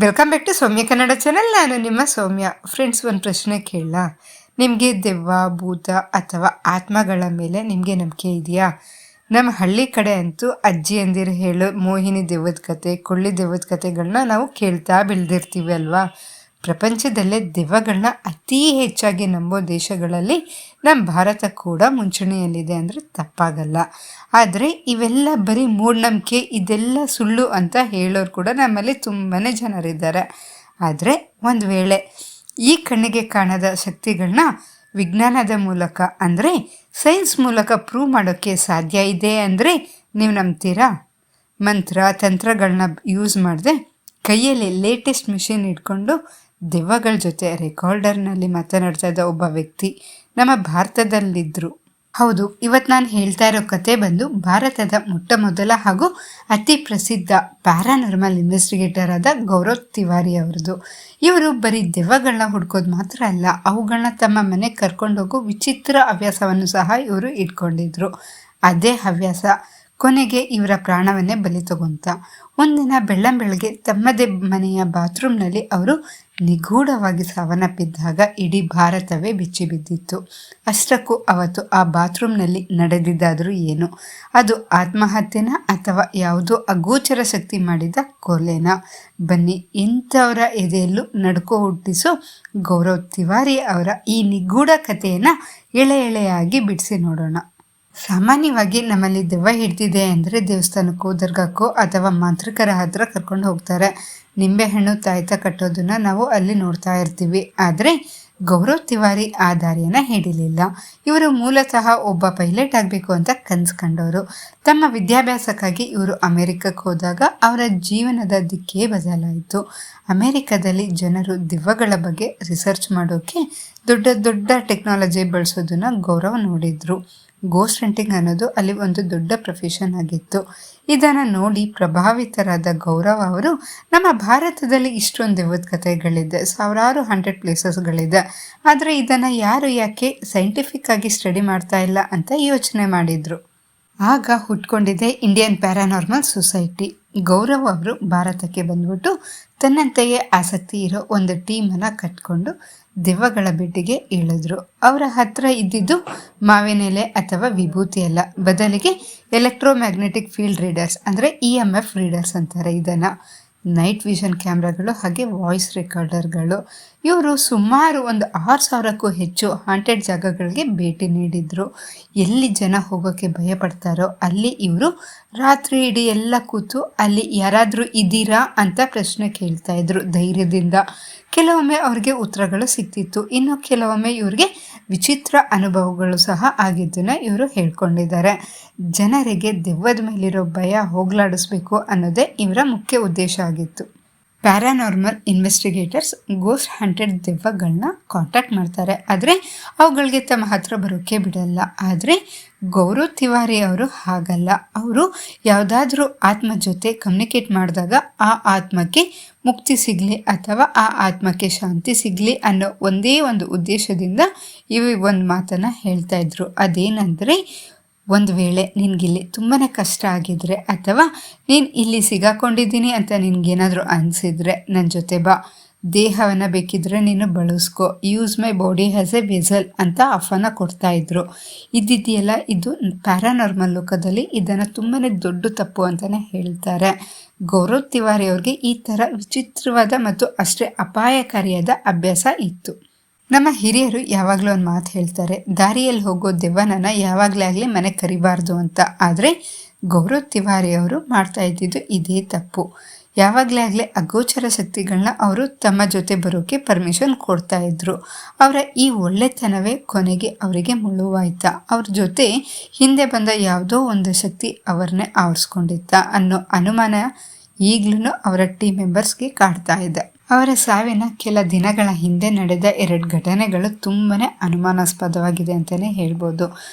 Welcome back to Soumya Kannada channel. ನಾನು ನಿಮ್ಮ ಸೌಮ್ಯ. Friends, ಒಂದು ಪ್ರಶ್ನೆ ಕೇಳಲ್ಲ, ನಿಮಗೆ ದೆವ್ವ, ಭೂತ ಅಥವಾ ಆತ್ಮಗಳ ಮೇಲೆ ನಿಮಗೆ ನಂಬಿಕೆ ಇದೆಯಾ? ನಮ್ಮ ಹಳ್ಳಿ ಕಡೆ ಅಂತೂ ಅಜ್ಜಿ ಅಂದಿರು ಹೇಳೋ ಮೋಹಿನಿ ದೆವ್ವದ ಕತೆ, ಕೊಳ್ಳಿ ದೆವ್ವದ ಕತೆಗಳನ್ನ ನಾವು ಕೇಳ್ತಾ ಬೆಳೆದಿರ್ತೀವಿ ಅಲ್ವಾ. ಪ್ರಪಂಚದಲ್ಲೇ ದೆವ್ವಗಳನ್ನ ಅತೀ ಹೆಚ್ಚಾಗಿ ನಂಬೋ ದೇಶಗಳಲ್ಲಿ ನಮ್ಮ ಭಾರತ ಕೂಡ ಮುಂಚೂಣಿಯಲ್ಲಿದೆ ಅಂದರೆ ತಪ್ಪಾಗಲ್ಲ. ಆದರೆ ಇವೆಲ್ಲ ಬರೀ ಮೂಢನಂಬಿಕೆ, ಇದೆಲ್ಲ ಸುಳ್ಳು ಅಂತ ಹೇಳೋರು ಕೂಡ ನಮ್ಮಲ್ಲಿ ತುಂಬಾ ಜನರಿದ್ದಾರೆ. ಆದರೆ ಒಂದು ವೇಳೆ ಈ ಕಣ್ಣಿಗೆ ಕಾಣದ ಶಕ್ತಿಗಳನ್ನ ವಿಜ್ಞಾನದ ಮೂಲಕ ಅಂದರೆ ಸೈನ್ಸ್ ಮೂಲಕ ಪ್ರೂವ್ ಮಾಡೋಕ್ಕೆ ಸಾಧ್ಯ ಇದೆ ಅಂದರೆ ನೀವು ನಂಬ್ತೀರಾ? ಮಂತ್ರ ತಂತ್ರಗಳನ್ನ ಯೂಸ್ ಮಾಡದೆ ಕೈಯಲ್ಲಿ ಲೇಟೆಸ್ಟ್ ಮಿಷಿನ್ ಇಟ್ಕೊಂಡು ದೆವ್ವಗಳ ಜೊತೆ ರೆಕಾರ್ಡರ್ನಲ್ಲಿ ಮಾತನಾಡ್ತಾ ಇದ್ದ ಒಬ್ಬ ವ್ಯಕ್ತಿ ನಮ್ಮ ಭಾರತದಲ್ಲಿದ್ದರು. ಹೌದು, ಇವತ್ತು ನಾನು ಹೇಳ್ತಾ ಇರೋ ಕತೆ ಬಂದು ಭಾರತದ ಮೊಟ್ಟ ಮೊದಲ ಹಾಗೂ ಅತಿ ಪ್ರಸಿದ್ಧ ಪ್ಯಾರಾನಾರ್ಮಲ್ ಇನ್ವೆಸ್ಟಿಗೇಟರ್ ಆದ ಗೌರವ್ ತಿವಾರಿ ಅವರದು. ಇವರು ಬರೀ ದೆವ್ವಗಳನ್ನ ಹುಡ್ಕೋದು ಮಾತ್ರ ಅಲ್ಲ, ಅವುಗಳನ್ನ ತಮ್ಮ ಮನೆಗೆ ಕರ್ಕೊಂಡೋಗೋ ವಿಚಿತ್ರ ಹವ್ಯಾಸವನ್ನು ಸಹ ಇವರು ಇಟ್ಕೊಂಡಿದ್ರು. ಅದೇ ಹವ್ಯಾಸ ಕೊನೆಗೆ ಇವರ ಪ್ರಾಣವನ್ನೇ ಬಲಿ ತಗೊಂತ. ಒಂದಿನ ಬೆಳ್ಳಂಬೆಳಗ್ಗೆ ತಮ್ಮದೇ ಮನೆಯ ಬಾತ್ರೂಮ್ನಲ್ಲಿ ಅವರು ನಿಗೂಢವಾಗಿ ಸಾವನ್ನಪ್ಪಿದ್ದಾಗ ಇಡೀ ಭಾರತವೇ ಬಿಚ್ಚಿ ಬಿದ್ದಿತ್ತು. ಅಷ್ಟಕ್ಕೂ ಅವತ್ತು ಆ ಬಾತ್ರೂಮ್ನಲ್ಲಿ ನಡೆದಿದ್ದಾದರೂ ಏನು? ಅದು ಆತ್ಮಹತ್ಯೆನ ಅಥವಾ ಯಾವುದೋ ಅಗೋಚರ ಶಕ್ತಿ ಮಾಡಿದ ಕೊಲೆನ? ಬನ್ನಿ, ಇಂಥವರ ಎದೆಯಲ್ಲೂ ನಡ್ಕೋ ಹುಟ್ಟಿಸೋ ಗೌರವ್ ತಿವಾರಿ ಅವರ ಈ ನಿಗೂಢ ಕಥೆಯನ್ನು ಎಳೆ ಎಳೆಯಾಗಿ ಬಿಡಿಸಿ ನೋಡೋಣ. ಸಾಮಾನ್ಯವಾಗಿ ನಮ್ಮಲ್ಲಿ ದೆವ್ವ ಹಿಡ್ದಿದೆ ಅಂದರೆ ದೇವಸ್ಥಾನಕ್ಕೋ ದರ್ಗಾಕ್ಕೋ ಅಥವಾ ಮಾಂತ್ರಿಕರ ಹತ್ರ ಕರ್ಕೊಂಡು ಹೋಗ್ತಾರೆ. ನಿಂಬೆಹಣ್ಣು ತಾಯ್ತ ಕಟ್ಟೋದನ್ನು ನಾವು ಅಲ್ಲಿ ನೋಡ್ತಾ ಇರ್ತೀವಿ. ಆದರೆ ಗೌರವ್ ತಿವಾರಿ ಆ ದಾರಿಯನ್ನು ಹಿಡಿಲಿಲ್ಲ. ಇವರು ಮೂಲತಃ ಒಬ್ಬ ಪೈಲಟ್ ಆಗಬೇಕು ಅಂತ ಕನಸು ಕಂಡವರು. ತಮ್ಮ ವಿದ್ಯಾಭ್ಯಾಸಕ್ಕಾಗಿ ಇವರು ಅಮೆರಿಕಕ್ಕೆ ಹೋದಾಗ ಅವರ ಜೀವನದ ದಿಕ್ಕೇ ಬದಲಾಯಿತು. ಅಮೆರಿಕದಲ್ಲಿ ಜನರು ದೆವ್ವಗಳ ಬಗ್ಗೆ ರಿಸರ್ಚ್ ಮಾಡೋಕ್ಕೆ ದೊಡ್ಡ ದೊಡ್ಡ ಟೆಕ್ನಾಲಜಿ ಬಳಸೋದನ್ನು ಗೌರವ್ ನೋಡಿದರು. ಗೋಸ್ಟ್ ಹಂಟಿಂಗ್ ಅನ್ನೋದು ಅಲ್ಲಿ ಒಂದು ದೊಡ್ಡ ಪ್ರೊಫೆಷನ್ ಆಗಿತ್ತು. ಇದನ್ನು ನೋಡಿ ಪ್ರಭಾವಿತರಾದ ಗೌರವ್ ಅವರು ನಮ್ಮ ಭಾರತದಲ್ಲಿ ಇಷ್ಟೊಂದು ದೆವ್ವದ ಕಥೆಗಳಿದೆ, ಸಾವಿರಾರು 100 ಪ್ಲೇಸಸ್ಗಳಿದೆ, ಆದರೆ ಇದನ್ನು ಯಾರು ಯಾಕೆ ಸೈಂಟಿಫಿಕ್ ಆಗಿ ಸ್ಟಡಿ ಮಾಡ್ತಾ ಇಲ್ಲ ಅಂತ ಯೋಚನೆ ಮಾಡಿದರು. ಆಗ ಹುಟ್ಕೊಂಡಿದೆ ಇಂಡಿಯನ್ ಪ್ಯಾರಾನಾರ್ಮಲ್ ಸೊಸೈಟಿ. ಗೌರವ್ ಅವರು ಭಾರತಕ್ಕೆ ಬಂದ್ಬಿಟ್ಟು ತನ್ನಂತೆಯೇ ಆಸಕ್ತಿ ಇರೋ ಒಂದು ಟೀಮನ್ನು ಕಟ್ಕೊಂಡು ದೆವ್ವಗಳ ಬೆಟ್ಟಿಗೆ ಇಳಿದ್ರು. ಅವರ ಹತ್ರ ಇದ್ದಿದ್ದು ಮಾವಿನೆಲೆ ಅಥವಾ ವಿಭೂತಿ ಅಲ್ಲ, ಬದಲಿಗೆ ಎಲೆಕ್ಟ್ರೋಮ್ಯಾಗ್ನೆಟಿಕ್ ಫೀಲ್ಡ್ ರೀಡರ್ಸ್ ಅಂದರೆ EMF ರೀಡರ್ಸ್ ಅಂತಾರೆ ಇದನ್ನು. ನೈಟ್ ವಿಷನ್ ಕ್ಯಾಮ್ರಾಗಳು ಹಾಗೆ ವಾಯ್ಸ್ ರೆಕಾರ್ಡರ್ಗಳು. ಇವರು ಸುಮಾರು ಒಂದು 6,000ಕ್ಕೂ ಹೆಚ್ಚು ಹಾಂಟೆಡ್ ಜಾಗಗಳಿಗೆ ಭೇಟಿ ನೀಡಿದರು. ಎಲ್ಲಿ ಜನ ಹೋಗೋಕ್ಕೆ ಭಯಪಡ್ತಾರೋ ಅಲ್ಲಿ ಇವರು ರಾತ್ರಿ ಇಡೀ ಎಲ್ಲ ಕೂತು ಅಲ್ಲಿ ಯಾರಾದರೂ ಇದ್ದೀರಾ ಅಂತ ಪ್ರಶ್ನೆ ಕೇಳ್ತಾ ಇದ್ರು ಧೈರ್ಯದಿಂದ. ಕೆಲವೊಮ್ಮೆ ಅವ್ರಿಗೆ ಉತ್ತರಗಳು ಸಿಗ್ತಿತ್ತು, ಇನ್ನು ಕೆಲವೊಮ್ಮೆ ಇವ್ರಿಗೆ ವಿಚಿತ್ರ ಅನುಭವಗಳು ಸಹ ಆಗಿದ್ದನ್ನು ಇವರು ಹೇಳ್ಕೊಂಡಿದ್ದಾರೆ. ಜನರಿಗೆ ದೆವ್ವದ ಮೇಲಿರೋ ಭಯ ಹೋಗಲಾಡಿಸ್ಬೇಕು ಅನ್ನೋದೇ ಇವರ ಮುಖ್ಯ ಉದ್ದೇಶ ಆಗಿತ್ತು. ಪ್ಯಾರಾನಾರ್ಮಲ್ ಇನ್ವೆಸ್ಟಿಗೇಟರ್ಸ್ ಗೋಸ್ಟ್ ಹಂಟೆಡ್ ದೆವ್ವಗಳನ್ನ ಕಾಂಟ್ಯಾಕ್ಟ್ ಮಾಡ್ತಾರೆ, ಆದರೆ ಅವುಗಳಿಗೆ ತಮ್ಮ ಹತ್ರ ಬರೋಕ್ಕೆ ಬಿಡಲ್ಲ. ಆದರೆ ಗೌರವ್ ತಿವಾರಿ ಅವರು ಹಾಗಲ್ಲ. ಅವರು ಯಾವುದಾದ್ರೂ ಆತ್ಮ ಜೊತೆ ಕಮ್ಯುನಿಕೇಟ್ ಮಾಡಿದಾಗ ಆ ಆತ್ಮಕ್ಕೆ ಮುಕ್ತಿ ಸಿಗಲಿ ಅಥವಾ ಆ ಆತ್ಮಕ್ಕೆ ಶಾಂತಿ ಸಿಗಲಿ ಅನ್ನೋ ಒಂದೇ ಒಂದು ಉದ್ದೇಶದಿಂದ ಇವು ಒಂದು ಮಾತನ್ನು ಹೇಳ್ತಾ ಇದ್ರು. ಅದೇನೆಂದರೆ, ಒಂದು ವೇಳೆ ನಿನಗಿಲ್ಲಿ ತುಂಬಾ ಕಷ್ಟ ಆಗಿದ್ರೆ ಅಥವಾ ನೀನು ಇಲ್ಲಿ ಸಿಗಾಕೊಂಡಿದ್ದೀನಿ ಅಂತ ನಿನಗೇನಾದರೂ ಅನಿಸಿದರೆ ನನ್ನ ಜೊತೆ ಬಾ, ದೇಹವನ್ನು ಬೇಕಿದ್ರೆ ನೀನು ಬಳಸ್ಕೊ, use my body has a vessel ಅಂತ ಆಫನ್ನು ಕೊಡ್ತಾಯಿದ್ರು. ಇದ್ದಿದೆಯಲ್ಲ, ಇದು ಪ್ಯಾರಾನಾರ್ಮಲ್ ಲೋಕದಲ್ಲಿ ಇದನ್ನು ತುಂಬಾ ದೊಡ್ಡ ತಪ್ಪು ಅಂತಲೇ ಹೇಳ್ತಾರೆ. ಗೌರವ್ ತಿವಾರಿ ಅವ್ರಿಗೆ ಈ ಥರ ವಿಚಿತ್ರವಾದ ಮತ್ತು ಅಷ್ಟೇ ಅಪಾಯಕಾರಿಯಾದ ಅಭ್ಯಾಸ ಇತ್ತು. ನಮ್ಮ ಹಿರಿಯರು ಯಾವಾಗಲೂ ಒಂದು ಮಾತು ಹೇಳ್ತಾರೆ, ದಾರಿಯಲ್ಲಿ ಹೋಗೋ ದೆವ್ವನನ್ನು ಯಾವಾಗಲೇ ಆಗಲಿ ಮನೆಗೆ ಕರಿಬಾರ್ದು ಅಂತ. ಆದರೆ ಗೌರವ್ ತಿವಾರಿ ಅವರು ಮಾಡ್ತಾ ಇದ್ದಿದ್ದು ಇದೇ ತಪ್ಪು. ಯಾವಾಗಲೇ ಆಗಲೇ ಅಗೋಚರ ಶಕ್ತಿಗಳನ್ನ ಅವರು ತಮ್ಮ ಜೊತೆ ಬರೋಕ್ಕೆ ಪರ್ಮಿಷನ್ ಕೊಡ್ತಾ ಇದ್ರು. ಅವರ ಈ ಒಳ್ಳೆತನವೇ ಕೊನೆಗೆ ಅವರಿಗೆ ಮುಳುವಾಯ್ತಾ? ಅವ್ರ ಜೊತೆ ಹಿಂದೆ ಬಂದ ಯಾವುದೋ ಒಂದು ಶಕ್ತಿ ಅವರನ್ನೇ ಆವರಿಸ್ಕೊಂಡಿತ್ತ ಅನ್ನೋ ಅನುಮಾನ ಈಗಲೂ ಅವರ ಟೀಮ್ ಮೆಂಬರ್ಸ್ಗೆ ಕಾಡ್ತಾ ಇದೆ. ಅವರ ಸಾವಿನ ಕೆಲ ದಿನಗಳ ಹಿಂದೆ ನಡೆದ 2 ಘಟನೆಗಳು ತುಂಬಾ ಅನುಮಾನಾಸ್ಪದವಾಗಿದೆ ಅಂತಲೇ ಹೇಳ್ಬೋದು.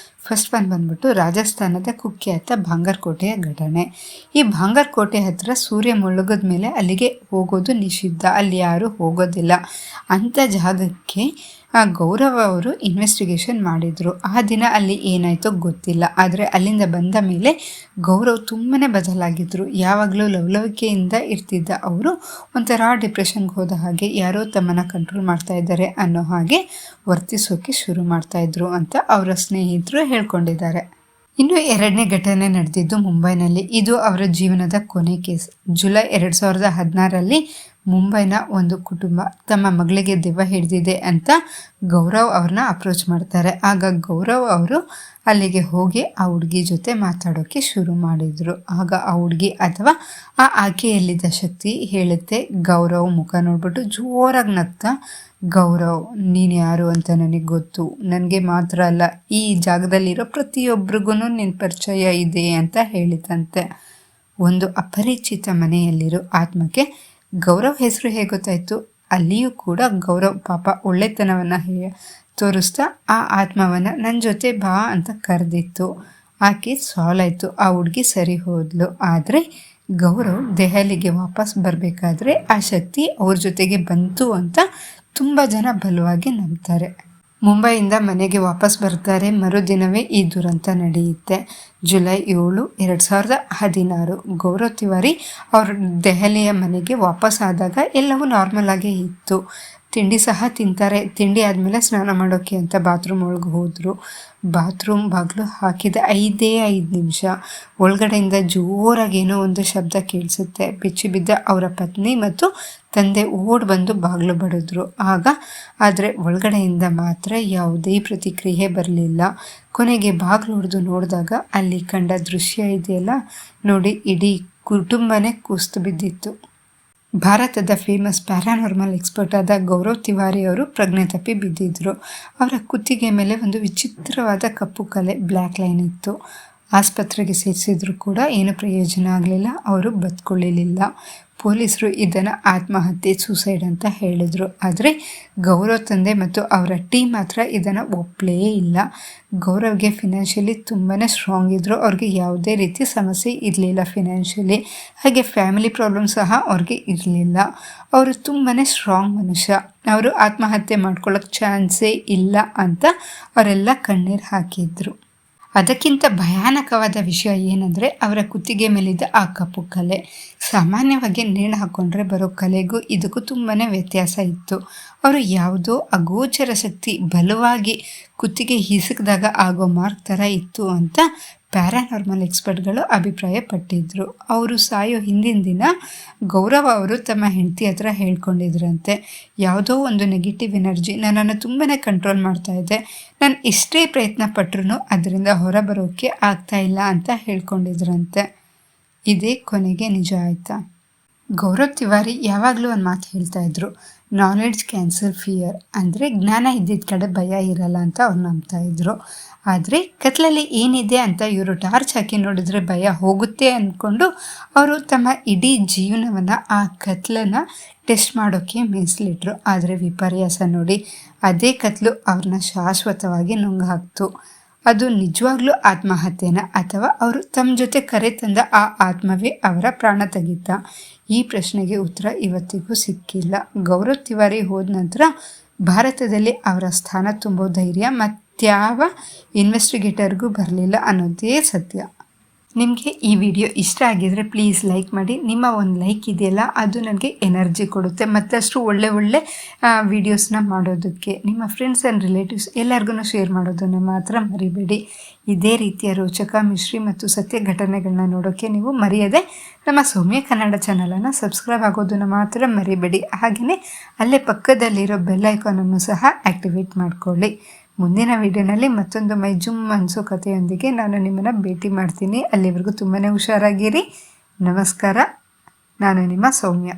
ಫಸ್ಟ್ ಒನ್ ಬಂದ್ಬಿಟ್ಟು ರಾಜಸ್ಥಾನದ ಕುಖ್ಯಾತ ಭಾಂಗರ್ಕೋಟೆಯ ಘಟನೆ. ಈ ಭಾಂಗರ್ಕೋಟೆ ಹತ್ರ ಸೂರ್ಯ ಮುಳುಗಿದ ಮೇಲೆ ಅಲ್ಲಿಗೆ ಹೋಗೋದು ನಿಷಿದ್ಧ, ಅಲ್ಲಿ ಯಾರೂ ಹೋಗೋದಿಲ್ಲ. ಅಂಥ ಜಾಗಕ್ಕೆ ಗೌರವ್ ಅವರು ಇನ್ವೆಸ್ಟಿಗೇಷನ್ ಮಾಡಿದರು. ಆ ದಿನ ಅಲ್ಲಿ ಏನಾಯಿತೋ ಗೊತ್ತಿಲ್ಲ. ಆದರೆ ಅಲ್ಲಿಂದ ಬಂದ ಮೇಲೆ ಗೌರವ್ ತುಂಬಾ ಬದಲಾಗಿದ್ದರು. ಯಾವಾಗಲೂ ಲವಲವಿಕೆಯಿಂದ ಇರ್ತಿದ್ದ ಅವರು ಒಂಥರ ಡಿಪ್ರೆಷನ್ಗೆ ಹೋದ ಹಾಗೆ, ಯಾರೋ ತಮ್ಮನ್ನು ಕಂಟ್ರೋಲ್ ಮಾಡ್ತಾ ಇದ್ದಾರೆ ಅನ್ನೋ ಹಾಗೆ ವರ್ತಿಸೋಕೆ ಶುರು ಮಾಡ್ತಾಯಿದ್ರು ಅಂತ ಅವರ ಸ್ನೇಹಿತರು ಹೇಳ್ಕೊಂಡಿದ್ದಾರೆ. ಇನ್ನು 2ನೇ ಘಟನೆ ನಡೆದಿದ್ದು ಮುಂಬೈನಲ್ಲಿ. ಇದು ಅವರ ಜೀವನದ ಕೊನೆ ಕೇಸ್. ಜುಲೈ 2016ರಲ್ಲಿ ಮುಂಬೈನ ಒಂದು ಕುಟುಂಬ ತಮ್ಮ ಮಗಳಿಗೆ ದೆವ್ವ ಹಿಡಿದಿದೆ ಅಂತ ಗೌರವ್ ಅವ್ರನ್ನ ಅಪ್ರೋಚ್ ಮಾಡ್ತಾರೆ. ಆಗ ಗೌರವ್ ಅವರು ಅಲ್ಲಿಗೆ ಹೋಗಿ ಆ ಹುಡುಗಿ ಜೊತೆ ಮಾತಾಡೋಕ್ಕೆ ಶುರು ಮಾಡಿದರು. ಆಗ ಆ ಹುಡುಗಿ ಅಥವಾ ಆಕೆಯಲ್ಲಿದ್ದ ಶಕ್ತಿ ಹೇಳುತ್ತೆ. ಗೌರವ್ ಮುಖ ನೋಡ್ಬಿಟ್ಟು ಜೋರಾಗಿ ನಗ್ತಾ, ಗೌರವ್ ನೀನು ಯಾರು ಅಂತ ನನಗೆ ಗೊತ್ತು, ನನಗೆ ಮಾತ್ರ ಅಲ್ಲ ಈ ಜಾಗದಲ್ಲಿರೋ ಪ್ರತಿಯೊಬ್ಬರಿಗೂ ನಿನ್ನ ಪರಿಚಯ ಇದೆ ಅಂತ ಹೇಳಿತಂತೆ. ಒಂದು ಅಪರಿಚಿತ ಮನೆಯಲ್ಲಿರೋ ಆತ್ಮಕ್ಕೆ ಗೌರವ್ ಹೆಸರು ಹೇಗೆ ಗೊತ್ತಾಯಿತು? ಅಲ್ಲಿಯೂ ಕೂಡ ಗೌರವ್ ಪಾಪ ಒಳ್ಳೆತನವನ್ನು ತೋರಿಸ್ತಾ ಆ ಆತ್ಮವನ್ನು ನನ್ನ ಜೊತೆ ಬಾ ಅಂತ ಕರೆದಿತ್ತು. ಆಕೆ ಸಾಲಾಯಿತು, ಆ ಹುಡುಗಿ ಸರಿ ಹೋದ್ಲು. ಆದರೆ ಗೌರವ್ ದೆಹಲಿಗೆ ವಾಪಸ್ ಬರಬೇಕಾದ್ರೆ ಆ ಶಕ್ತಿ ಅವ್ರ ಜೊತೆಗೆ ಬಂತು ಅಂತ ತುಂಬ ಜನ ಬಲವಾಗಿ ನಂಬ್ತಾರೆ. ಮುಂಬೈಯಿಂದ ಮನೆಗೆ ವಾಪಸ್ ಬರ್ತಾರೆ. ಮರುದಿನವೇ ಈ ದುರಂತ ನಡೆಯುತ್ತೆ. ಜುಲೈ 7, 2016 ಗೌರವ್ ತಿವಾರಿ ಅವರು ದೆಹಲಿಯ ಮನೆಗೆ ವಾಪಸ್ ಆದಾಗ ಎಲ್ಲವೂ ನಾರ್ಮಲ್ ಆಗೇ ಇತ್ತು. ತಿಂಡಿ ಸಹ ತಿಂತಾರೆ. ತಿಂಡಿ ಆದಮೇಲೆ ಸ್ನಾನ ಮಾಡೋಕ್ಕೆ ಅಂತ ಬಾತ್ರೂಮ್ ಒಳಗೆ ಹೋದರು. ಬಾತ್ರೂಮ್ ಬಾಗಿಲು ಹಾಕಿದ 5 ನಿಮಿಷ ಒಳಗಡೆಯಿಂದ ಜೋರಾಗಿ ಏನೋ ಒಂದು ಶಬ್ದ ಕೇಳಿಸುತ್ತೆ. ಬೆಚ್ಚಿ ಬಿದ್ದ ಅವರ ಪತ್ನಿ ಮತ್ತು ತಂದೆ ಓಡ್ ಬಂದು ಬಾಗಿಲು ಬಡಿದ್ರು. ಆದರೆ ಒಳಗಡೆಯಿಂದ ಮಾತ್ರ ಯಾವುದೇ ಪ್ರತಿಕ್ರಿಯೆ ಬರಲಿಲ್ಲ. ಕೊನೆಗೆ ಬಾಗಿಲು ಹೊಡೆದು ನೋಡಿದಾಗ ಅಲ್ಲಿ ಕಂಡ ದೃಶ್ಯ ಇದೆಯಲ್ಲ ನೋಡಿ, ಇಡೀ ಕುಟುಂಬನೇ ಕುಸಿದು ಬಿದ್ದಿತ್ತು. ಭಾರತದ ಫೇಮಸ್ ಪ್ಯಾರಾನಾರ್ಮಲ್ ಎಕ್ಸ್ಪರ್ಟ್ ಆದ ಗೌರವ್ ತಿವಾರಿ ಅವರು ಪ್ರಜ್ಞೆ ತಪ್ಪಿ ಬಿದ್ದಿದ್ದರು. ಅವರ ಕುತ್ತಿಗೆ ಮೇಲೆ ಒಂದು ವಿಚಿತ್ರವಾದ ಕಪ್ಪು ಕಲೆ ಬ್ಲ್ಯಾಕ್ ಲೈನ್ ಇತ್ತು. ಆಸ್ಪತ್ರೆಗೆ ಸೇರಿಸಿದ್ರು ಕೂಡ ಏನು ಪ್ರಯೋಜನ ಆಗಲಿಲ್ಲ. ಅವರು ಬದುಕೊಳ್ಳಲಿಲ್ಲ. ಪೊಲೀಸರು ಇದನ್ನು ಆತ್ಮಹತ್ಯೆ ಸೂಸೈಡ್ ಅಂತ ಹೇಳಿದರು. ಆದರೆ ಗೌರವ್ ತಂದೆ ಮತ್ತು ಅವರ ಟೀಮ್ ಮಾತ್ರ ಇದನ್ನು ಒಪ್ಪಲೇ ಇಲ್ಲ. ಗೌರವ್ಗೆ ಫಿನಾನ್ಷಿಯಲಿ ತುಂಬಾ ಸ್ಟ್ರಾಂಗ್ ಇದ್ದರು. ಅವ್ರಿಗೆ ಯಾವುದೇ ರೀತಿ ಸಮಸ್ಯೆ ಇರಲಿಲ್ಲ ಫಿನಾನ್ಷಿಯಲಿ. ಹಾಗೆ ಫ್ಯಾಮಿಲಿ ಪ್ರಾಬ್ಲಮ್ ಸಹ ಅವ್ರಿಗೆ ಇರಲಿಲ್ಲ. ಅವರು ತುಂಬಾ ಸ್ಟ್ರಾಂಗ್ ಮನುಷ್ಯ. ಅವರು ಆತ್ಮಹತ್ಯೆ ಮಾಡ್ಕೊಳ್ಳೋಕ್ಕೆ ಚಾನ್ಸೇ ಇಲ್ಲ ಅಂತ ಅವರೆಲ್ಲ ಕಣ್ಣೀರು ಹಾಕಿದ್ರು. ಅದಕ್ಕಿಂತ ಭಯಾನಕವಾದ ವಿಷಯ ಏನಂದರೆ ಅವರ ಕುತ್ತಿಗೆ ಮೇಲಿದ್ದ ಆ ಕಪ್ಪು ಕಲೆ. ಸಾಮಾನ್ಯವಾಗಿ ನೇಣು ಹಾಕ್ಕೊಂಡ್ರೆ ಬರೋ ಕಲೆಗೂ ಇದಕ್ಕೂ ತುಂಬಾ ವ್ಯತ್ಯಾಸ ಇತ್ತು. ಅವರು ಯಾವುದೋ ಅಗೋಚರ ಶಕ್ತಿ ಬಲವಾಗಿ ಕುತ್ತಿಗೆ ಹಿಸುಕಿದಾಗ ಆಗೋ ಮಾರ್ಕ್ ಥರ ಇತ್ತು ಅಂತ ಪ್ಯಾರಾನಾರ್ಮಲ್ ಎಕ್ಸ್ಪರ್ಟ್ಗಳು ಅಭಿಪ್ರಾಯ ಪಟ್ಟಿದ್ರು. ಅವರು ಸಾಯೋ ಹಿಂದಿನ ದಿನ ಗೌರವ್ ಅವರು ತಮ್ಮ ಹೆಂಡತಿ ಹತ್ರ ಹೇಳ್ಕೊಂಡಿದ್ರಂತೆ, ಯಾವುದೋ ಒಂದು ನೆಗೆಟಿವ್ ಎನರ್ಜಿ ನನ್ನನ್ನು ತುಂಬಾ ಕಂಟ್ರೋಲ್ ಮಾಡ್ತಾ ಇದೆ, ನಾನು ಎಷ್ಟೇ ಪ್ರಯತ್ನ ಪಟ್ಟರೂ ಅದರಿಂದ ಹೊರಬರೋಕ್ಕೆ ಆಗ್ತಾ ಇಲ್ಲ ಅಂತ ಹೇಳ್ಕೊಂಡಿದ್ರಂತೆ. ಇದೇ ಕೊನೆಗೆ ನಿಜ ಆಯಿತಾ? ಗೌರವ್ ತಿವಾರಿ ಯಾವಾಗಲೂ ಒಂದು ಮಾತು ಹೇಳ್ತಾ ಇದ್ರು, ನಾಲೆಡ್ಜ್ ಕ್ಯಾನ್ಸಲ್ ಫಿಯರ್. ಅಂದರೆ ಜ್ಞಾನ ಇದ್ದಿದ್ದ ಕಡೆ ಭಯ ಇರಲ್ಲ ಅಂತ ಅವ್ರು ನಂಬ್ತಾ ಇದ್ರು. ಆದರೆ ಕತ್ಲಲ್ಲಿ ಏನಿದೆ ಅಂತ ಇವರು ಟಾರ್ಚ್ ಹಾಕಿ ನೋಡಿದ್ರೆ ಭಯ ಹೋಗುತ್ತೆ ಅಂದ್ಕೊಂಡು ಅವರು ತಮ್ಮ ಇಡೀ ಜೀವನವನ್ನು ಆ ಕತ್ಲನ್ನು ಟೆಸ್ಟ್ ಮಾಡೋಕ್ಕೆ ಮೀಸಲಿಟ್ರು. ಆದರೆ ವಿಪರ್ಯಾಸ ನೋಡಿ, ಅದೇ ಕತ್ಲು ಅವ್ರನ್ನ ಶಾಶ್ವತವಾಗಿ ನುಂಗು ಹಾಕ್ತು. ಅದು ನಿಜವಾಗ್ಲೂ ಆತ್ಮಹತ್ಯೆನ ಅಥವಾ ಅವರು ತಮ್ಮ ಜೊತೆ ಕರೆ ತಂದ ಆ ಆತ್ಮವೇ ಅವರ ಪ್ರಾಣ ತೆಗಿತ? ಈ ಪ್ರಶ್ನೆಗೆ ಉತ್ತರ ಇವತ್ತಿಗೂ ಸಿಕ್ಕಿಲ್ಲ. ಗೌರವ್ ತಿವಾರಿ ಹೋದ ನಂತರ ಭಾರತದಲ್ಲಿ ಅವರ ಸ್ಥಾನ ತುಂಬೋ ಧೈರ್ಯ ಮತ್ಯಾವ ಇನ್ವೆಸ್ಟಿಗೇಟರ್ಗೂ ಬರಲಿಲ್ಲ ಅನ್ನೋದೇ ಸತ್ಯ. ನಿಮಗೆ ಈ ವಿಡಿಯೋ ಇಷ್ಟ ಆಗಿದರೆ ಪ್ಲೀಸ್ ಲೈಕ್ ಮಾಡಿ. ನಿಮ್ಮ ಒಂದು ಲೈಕ್ ಇದೆಯಲ್ಲ ಅದು ನನಗೆ ಎನರ್ಜಿ ಕೊಡುತ್ತೆ ಮತ್ತಷ್ಟು ಒಳ್ಳೆ ವಿಡಿಯೋಸ್ನ ಮಾಡೋದಕ್ಕೆ. ನಿಮ್ಮ ಫ್ರೆಂಡ್ಸ್ ಆ್ಯಂಡ್ ರಿಲೇಟಿವ್ಸ್ ಎಲ್ಲರಿಗೂ ಶೇರ್ ಮಾಡೋದನ್ನು ಮಾತ್ರ ಮರಿಬೇಡಿ. ಇದೇ ರೀತಿಯ ರೋಚಕ, ಮಿಸ್ಟ್ರಿ ಮತ್ತು ಸತ್ಯ ಘಟನೆಗಳನ್ನ ನೋಡೋಕ್ಕೆ ನೀವು ಮರೆಯದೆ ನಮ್ಮ ಸೌಮ್ಯ ಕನ್ನಡ ಚಾನಲನ್ನು ಸಬ್ಸ್ಕ್ರೈಬ್ ಆಗೋದನ್ನು ಮಾತ್ರ ಮರಿಬೇಡಿ. ಹಾಗೆಯೇ ಅಲ್ಲೇ ಪಕ್ಕದಲ್ಲಿರೋ ಬೆಲ್ ಐಕಾನನ್ನು ಸಹ ಆ್ಯಕ್ಟಿವೇಟ್ ಮಾಡ್ಕೊಳ್ಳಿ. ಮುಂದಿನ ವಿಡಿಯೋನಲ್ಲಿ ಮತ್ತೊಂದು ಮೈ ಜುಮ್ ಅನಿಸೋ ಕಥೆಯೊಂದಿಗೆ ನಾನು ನಿಮ್ಮನ್ನು ಭೇಟಿ ಮಾಡ್ತೀನಿ. ಅಲ್ಲಿವರೆಗೂ ತುಂಬಾ ಹುಷಾರಾಗಿರಿ. ನಮಸ್ಕಾರ. ನಾನು ನಿಮ್ಮ ಸೌಮ್ಯ.